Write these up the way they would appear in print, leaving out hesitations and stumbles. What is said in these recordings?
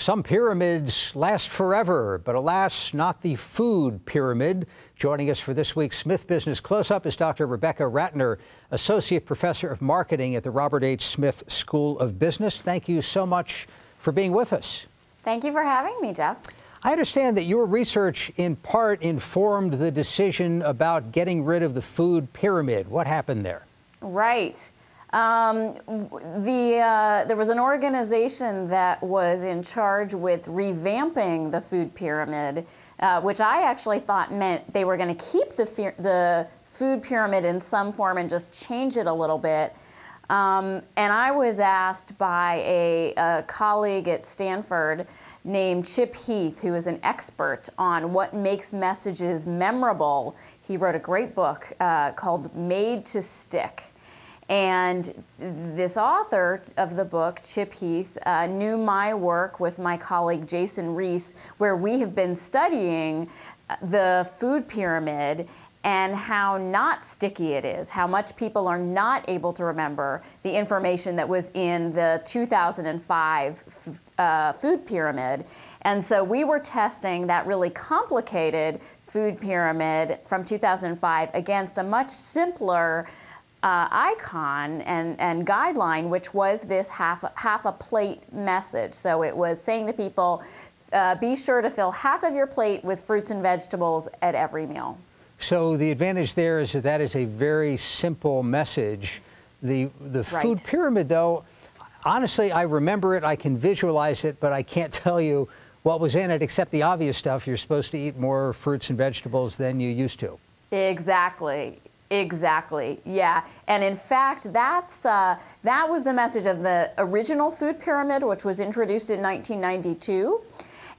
Some pyramids last forever, but alas, not the food pyramid. Joining us for this week's Smith Business Close-Up is Dr. Rebecca Ratner, Associate Professor of Marketing at the Robert H. Smith School of Business. Thank you so much for being with us. Thank you for having me, Jeff. I understand that your research in part informed the decision about getting rid of the food pyramid. What happened there? Right. There was an organization that was in charge with revamping the food pyramid, which I actually thought meant they were going to keep the food pyramid in some form and just change it a little bit. And I was asked by a colleague at Stanford named Chip Heath, who is an expert on what makes messages memorable. He wrote a great book called Made to Stick. And this author of the book, Chip Heath, knew my work with my colleague Jason Reese, where we have been studying the food pyramid and how not sticky it is, how much people are not able to remember the information that was in the 2005 food pyramid. And so we were testing that really complicated food pyramid from 2005 against a much simpler icon and guideline, which was this half a plate message. So it was saying to people, be sure to fill half of your plate with fruits and vegetables at every meal. So the advantage there is that is a very simple message. The food pyramid, though, honestly, I remember it, I can visualize it, but I can't tell you what was in it except the obvious stuff. You're supposed to eat more fruits and vegetables than you used to. Exactly. Exactly. Yeah. And in fact, that was the message of the original food pyramid, which was introduced in 1992.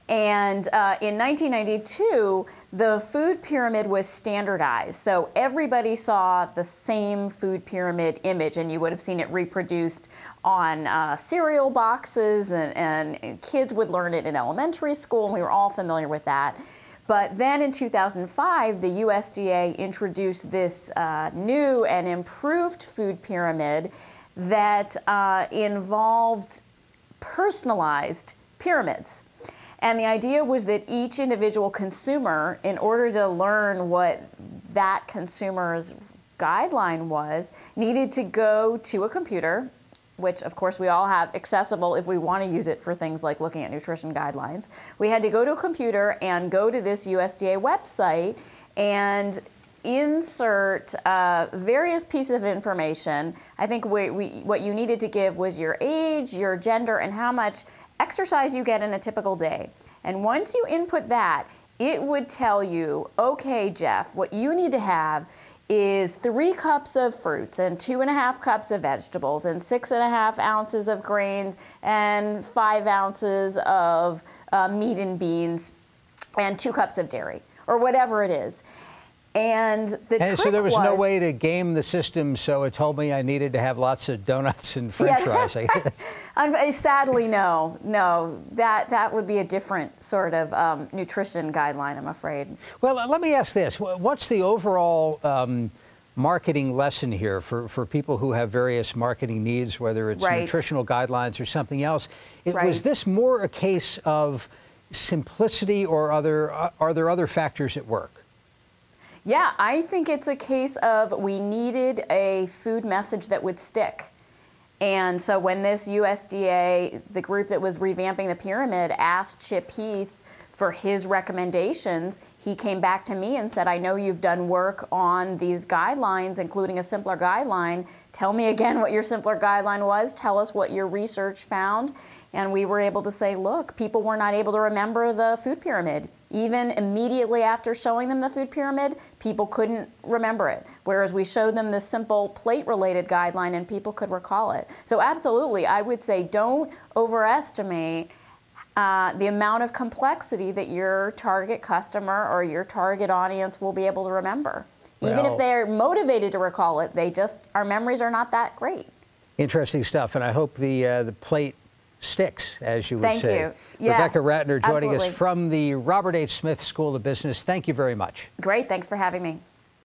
And in 1992, the food pyramid was standardized. So everybody saw the same food pyramid image, and you would have seen it reproduced on cereal boxes, and kids would learn it in elementary school, and we were all familiar with that. But then in 2005, the USDA introduced this new and improved food pyramid that involved personalized pyramids. And the idea was that each individual consumer, in order to learn what that consumer's guideline was, needed to go to a computer, which of course we all have accessible if we want to use it for things like looking at nutrition guidelines. We had to go to a computer and go to this USDA website and insert various pieces of information. I think what you needed to give was your age, your gender, and how much exercise you get in a typical day. And once you input that, it would tell you, okay, Jeff, what you need to have is 3 cups of fruits and 2.5 cups of vegetables and 6.5 ounces of grains and 5 ounces of meat and beans and 2 cups of dairy, or whatever it is. And so there was no way to game the system, so it told me I needed to have lots of donuts and French fries, I guess. Sadly, no. No, that would be a different sort of nutrition guideline, I'm afraid. Well, let me ask this. What's the overall marketing lesson here for people who have various marketing needs, whether it's nutritional guidelines or something else? Was this more a case of simplicity, or are there other factors at work? Yeah, I think it's a case of we needed a food message that would stick. And so when this USDA, the group that was revamping the pyramid, asked Chip Heath for his recommendations, he came back to me and said, I know you've done work on these guidelines, including a simpler guideline. Tell me again what your simpler guideline was. Tell us what your research found. And we were able to say, look, people were not able to remember the food pyramid. Even immediately after showing them the food pyramid, people couldn't remember it. Whereas we showed them this simple plate-related guideline and people could recall it. So absolutely, I would say don't overestimate the amount of complexity that your target customer or your target audience will be able to remember. Even if they're motivated to recall it, our memories are not that great. Interesting stuff, and I hope the plate sticks, as you would say. Thank you. Yeah, Rebecca Ratner joining us from the Robert H. Smith School of Business. Thank you very much. Great. Thanks for having me.